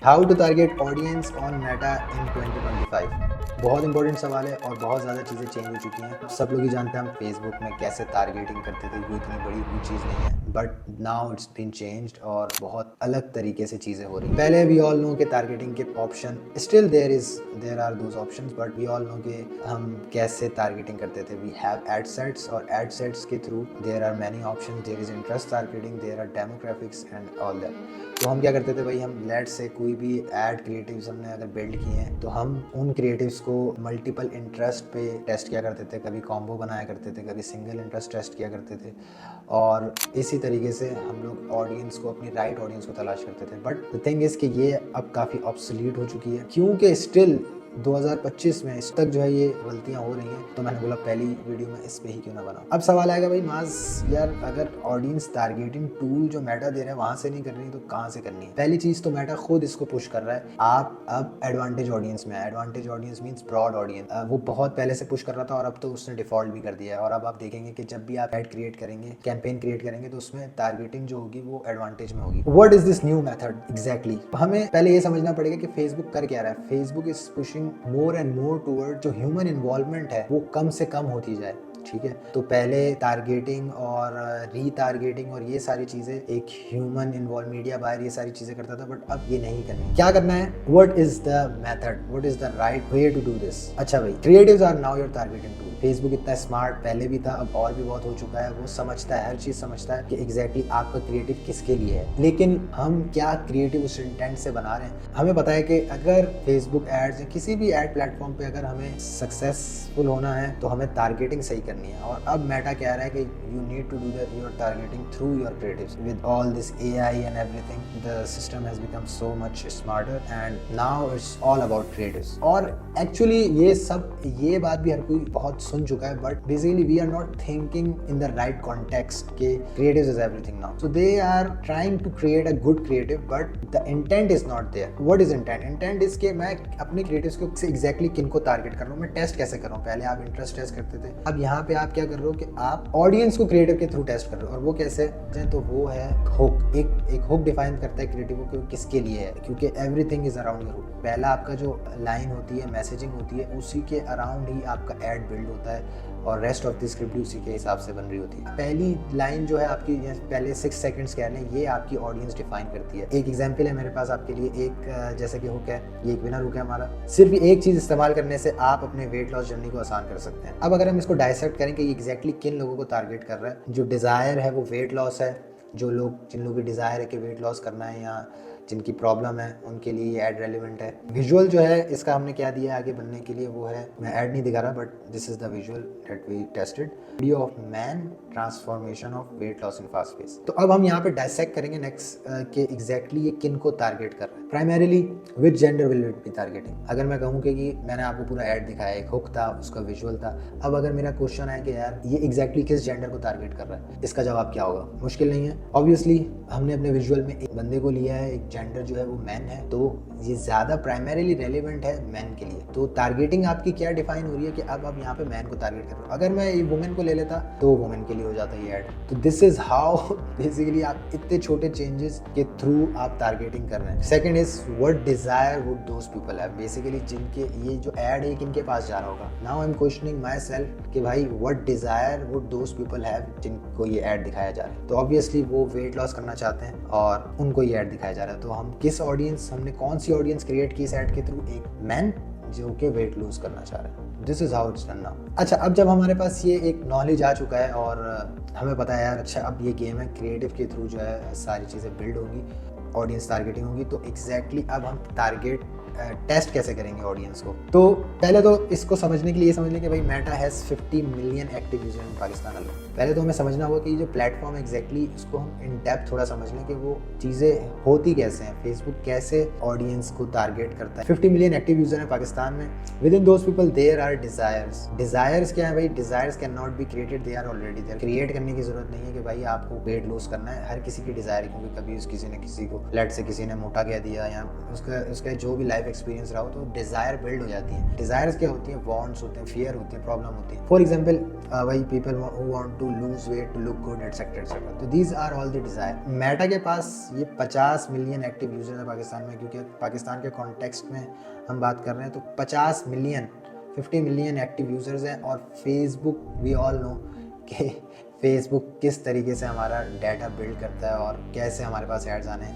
How to target audience on Meta in 2025। बहुत important सवाल है और बहुत ज़्यादा चीज़ें चेंज हो चुकी हैं। सब लोग ही जानते हैं हम फेसबुक में कैसे टारगेटिंग करते थे, वो इतनी बड़ी कोई चीज़ नहीं है, but now it's been changed और बहुत अलग तरीके से चीज़ें हो रही हैं। पहले वी ऑल नो कि टारगेटिंग के option still there are those options, but we all know कि हम कैसे टारगेटिंग करते थे। वी हैव एड सेट्स और एड सेट्स के through there are many options, there is interest targeting, there are demographics and all that. तो हम क्या करते थे भाई, हम लेट से कोई भी ऐड क्रिएटिव्स हमने अगर बिल्ड किए हैं तो हम उन क्रिएटिव्स को मल्टीपल इंटरेस्ट पे टेस्ट किया करते थे, कभी कॉम्बो बनाया करते थे, कभी सिंगल इंटरेस्ट टेस्ट किया करते थे, और इसी तरीके से हम लोग ऑडियंस को, अपनी राइट ऑडियंस को तलाश करते थे। बट द थिंग इज़ कि ये अब काफ़ी ऑब्सोलीट हो चुकी है, क्योंकि स्टिल 2025 में इस तक जो है ये गलतियां हो रही हैं। तो मैंने बोला पहली वीडियो में इस पे ही क्यों ना बनाऊं। अब सवाल आएगा भाई माज यार, अगर ऑडियंस टारगेटिंग टूल जो मेटा दे रहा है वहां से नहीं कर रही तो कहां से करनी है। पहली चीज तो मेटा खुद इसको पुश कर रहा है। आप अब एडवांटेज ऑडियंस में, advantage audience means broad audience, वो बहुत पहले से पुश कर रहा था और अब तो उसने डिफॉल्ट भी कर दिया है। और अब आप देखेंगे कि जब भी आप एड क्रिएट करेंगे, कैंपेन क्रिएट करेंगे, तो उसमें टारगेटिंग जो होगी वो एडवांटेज में होगी। What is this new method exactly? हमें पहले ये समझना पड़ेगा कि फेसबुक कर क्या रहा है। Facebook is pushing more and more toward जो ह्यूमन इन्वॉल्वमेंट है वो कम से कम होती जाए। ठीक है, तो पहले टारगेटिंग और रीटारगेटिंग और ये सारी चीजें एक ह्यूमन इन्वॉल्व, मीडिया बायर, ये सारी चीजें करता था, बट अब ये नहीं करनी। क्या करना है? What is the method, what is the right way to do this? अच्छा भाई, creatives are now your targeting tool. Facebook इतना स्मार्ट पहले भी था, अब और भी बहुत हो चुका है। वो समझता है, हर चीज समझता है कि एग्जैक्टली आपका क्रिएटिव किसके लिए है। लेकिन हम क्या क्रिएटिव उस इंटेंट से बना रहे हैं? हमें पता है कि अगर फेसबुक एड्स या किसी भी एड प्लेटफॉर्म पे अगर हमें सक्सेसफुल होना है तो हमें टारगेटिंग सही करनी है। और अब मेटा कह रहा है कि you need to do your targeting through your creatives. With all this AI and everything, the system has become so much smarter and now it's all about creatives. और एक्चुअली ये बात भी हर कोई बहुत सुन चुका है, but basically we are not thinking in the right context के creatives is everything now. So they are trying to create a good creative, but the intent is not there. What is intent? Intent is के मैं अपने creatives को exactly किन को target कर रहा हूँ, मैं टेस्ट कैसे कर रहा हूँ। पहले आप इंटरेस्ट टेस्ट करते थे, अब यहाँ पे आप क्या कर रहे हो कि आप ऑडियंस को क्रिएटिव के थ्रू टेस्ट कर रहे हो। और वो कैसे? तो वो है हुक। एक हुक डिफाइन करता है क्रिएटिव को किसके लिए है, क्योंकि everything is around your hook. पहला आपका जो लाइन होती है, मैसेजिंग होती है, उसी के अराउंड ही आपका एड बिल्ड होता है और रेस्ट ऑफ द स्क्रिप्ट भी उसी के हिसाब से बन रही होती है। पहली लाइन जो है आपकी, पहले 6 सेकंड्स कह रहे हैं, ये आपकी ऑडियंस डिफाइन करती है। एक एग्जांपल है मेरे पास आपके लिए, एक जैसे कि हुक है, ये एक बिना हुक है हमारा। सिर्फ एक चीज इस्तेमाल करने से आप अपने वेट लॉस जर्नी को आसान कर सकते हैं। अब अगर हम इसको डायसेक्ट करें कि ये एग्जैक्टली किन लोगों को टारगेट कर रहा है। जो डिजायर है वो वेट लॉस है, जिन लोगों की डिजायर है कि वेट लॉस करना है या जिनकी प्रॉब्लम है उनके लिए ये एड रेलिवेंट है। विजुअल जो है इसका हमने क्या दिया है आगे बढ़ने के लिए, वो है, मैं ऐड नहीं दिखा रहा but this is the visual that we tested, video of man transformation of weight loss in fast pace. तो अब हम यहाँ पे डायसेक्ट करेंगे नेक्स्ट कि एग्जैक्टली ये किन को टारगेट कर रहा है। Primarily with gender will it be targeting. अगर मैं कहूँ कि मैंने आपको पूरा ऐड दिखाया, एक हुक था, उसका विजुअल था, अब अगर मेरा क्वेश्चन है कि यार ये एग्जैक्टली किस जेंडर को टारगेट कर रहा है, इसका जवाब क्या होगा? मुश्किल नहीं है। ऑब्वियसली हमने अपने विजुअल में एक बंदे को लिया है, एक जेंडर जो है वो मैन है, तो ये ज्यादा प्राइमरीली रेलेवेंट है मैन के लिए। तो टारगेटिंग आपकी क्या डिफाइन हो रही है कि अब आप यहाँ पे मैन को टारगेट कर रहे हो। अगर मैं ये वुमेन को ले लेता तो वुमेन के लिए हो जाता ये ऐड। तो दिस इज हाउ बेसिकली आप इतने छोटे चेंजेस के थ्रू आप टारगेटिंग कर रहे हैं। Second is what desire would those people have. Basically जिनके ये जो ऐड है किनके पास जा रहा होगा। Now I am questioning myself कि भाई what desire would those people have जिनको ये ऐड दिखाया जा रहा है। तो ऑब्वियसली वो वेट लॉस करना चाहते हैं और उनको ये ऐड दिखाया जा रहा है। तो हम किस ऑडियंस, हमने कौन सी ऑडियंस क्रिएट की इस ऐड के थ्रू? एक मैन जो कि वेट लूज करना चाह रहा है। This is how it's done now. अच्छा, अब जब हमारे पास ये एक नॉलेज आ चुका है और हमें पता है यार, अच्छा अब ये गेम है, क्रिएटिव के थ्रू जो है सारी चीज़ें बिल्ड होगी, ऑडियंस टारगेटिंग होगी, तो एग्जैक्टली अब हम टारगेट टेस्ट कैसे करेंगे ऑडियंस को। तो पहले तो इसको समझने के लिए ये समझ लें कि भाई Meta has 50 million active user इन पाकिस्तान अलग। पहले तो हमें समझना होगा कि जो प्लेटफॉर्म है एग्जैक्टली उसको हम इन डेप्थ थोड़ा समझ लें कि वो चीज़ें होती कैसे हैं, फेसबुक कैसे ऑडियंस को टारगेट करता है। 50 मिलियन एक्टिव यूजर है पाकिस्तान में। Within those people there are desires. Desires क्या है भाई? Desires can not be created, they are already there. Create करने की जरूरत नहीं है कि भाई आपको वेट लॉस करना है, हर किसी की डिजायर है, क्योंकि कभी किसी ने किसी को को लेट से किसी ने मोटा कह दिया या उसका जो भी लाइफ एक्सपीरियंस रहा हो, तो डिज़ायर बिल्ड हो जाती है। डिज़ायर्स क्या होती हैं? वांट्स होते हैं, फियर होती है, प्रॉब्लम होती है। फॉर एग्जाम्पल वही people who want to lose weight to look good etcetera etcetera. तो these are all the desire. Meta के पास ये 50 मिलियन एक्टिव यूजर्स है पाकिस्तान में, क्योंकि पाकिस्तान के कॉन्टेक्स्ट में हम बात कर रहे हैं, तो 50 मिलियन 50 मिलियन एक्टिव यूज़र्स हैं। और फेसबुक, वी ऑल नो कि फेसबुक किस तरीके से हमारा डाटा बिल्ड करता है और कैसे हमारे पास एड्स आने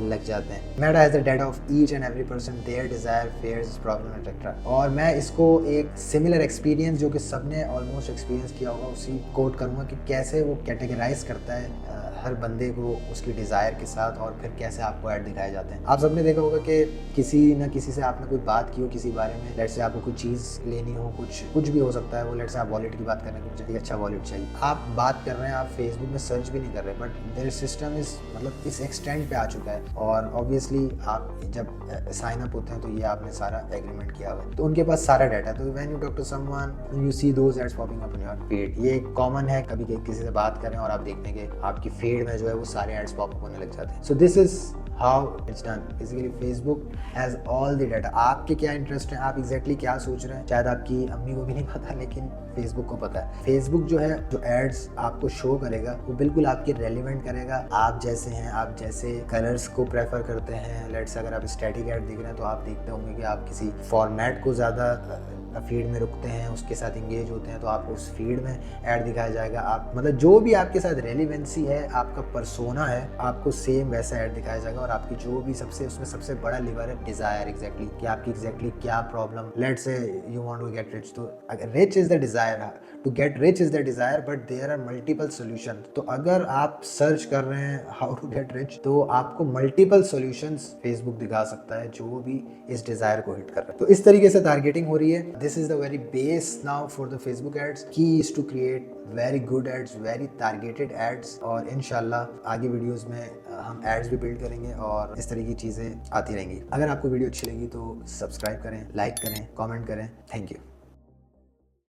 लग जाते हैं। Meta has the data of each and every person, their desire, fears, problem etcetera. और मैं इसको एक सिमिलर एक्सपीरियंस जो कि सबने ऑलमोस्ट एक्सपीरियंस किया होगा उसी कोट करूँगा कि कैसे वो कैटेगराइज करता है हर बंदे को उसकी डिज़ायर के साथ, और फिर कैसे आपको ऐड दिखाए जाते हैं। आप सबने देखा होगा कि किसी न किसी से आपने कोई बात की हो किसी बारे में, लेट से आपको कोई चीज़ लेनी हो, कुछ भी हो सकता है वो, लेट से आप वॉलेट की बात कर रहे हैं कि मुझे एक अच्छा वॉलेट चाहिए, आप बात कर रहे हैं, आप फेसबुक में सर्च भी नहीं कर रहे, बट देयर सिस्टम इज मतलब इस एक्सटेंड पे आ चुका है। और ऑब्वियसली आप जब साइन अप होते हैं तो ये आपने सारा एग्रीमेंट किया हुआ है, तो उनके पास सारा डाटा। तो when you talk to someone you see those ads popping up in your feed. ये कॉमन है, कभी किसी से बात करें और आप देखते हैं कि आपकी फीड में जो है वो सारे एड्स पॉप अप होने लग जाते हैं। So this is how it's done. Basically Facebook has all the data. आपके क्या इंटरेस्ट है, आप एग्जैक्टली क्या सोच रहे हैं, शायद आपकी अम्मी को भी नहीं पता, लेकिन फेसबुक को पता है। फेसबुक जो है, जो एड्स आपको शो करेगा वो बिल्कुल आपके रेलिवेंट करेगा। आप जैसे हैं, आप जैसे कलर्स को प्रेफर करते हैं, लेट्स अगर आप स्टैटिक ऐड देख रहे हैं तो आप देखते होंगे कि आप किसी फॉर्मेट को ज़्यादा फीड में रुकते हैं, उसके साथ इंगेज होते हैं, तो आपको उस फीड में ऐड दिखाया जाएगा। आप मतलब जो भी आपके साथ रेलिवेंसी है, आपका पर्सोना है, आपको सेम वैसा ऐड दिखाया जाएगा। और आपकी जो भी उसमें सबसे बड़ा लिवर है डिज़ायर, एग्जैक्टली कि आपकी एग्जैक्टली क्या problem. Let's say you want to get rich, तो rich is the desire, to get rich is the desire, but there are multiple solution. तो अगर आप सर्च कर रहे हैं हाउ टू गेट रिच, तो आपको मल्टीपल सोल्यूशंस फेसबुक दिखा सकता है जो भी इस डिज़ायर को हिट कर रहा है। तो इस तरीके से टारगेटिंग हो रही है। This is the very base now for the Facebook ads. Key is to create very good ads, very targeted ads, और इंशाल्लाह आगे वीडियोस में हम एड्स भी बिल्ड करेंगे और इस तरह की चीज़ें आती रहेंगी। अगर आपको वीडियो अच्छी लगी तो सब्सक्राइब करें, लाइक करें, कमेंट करें। Thank you.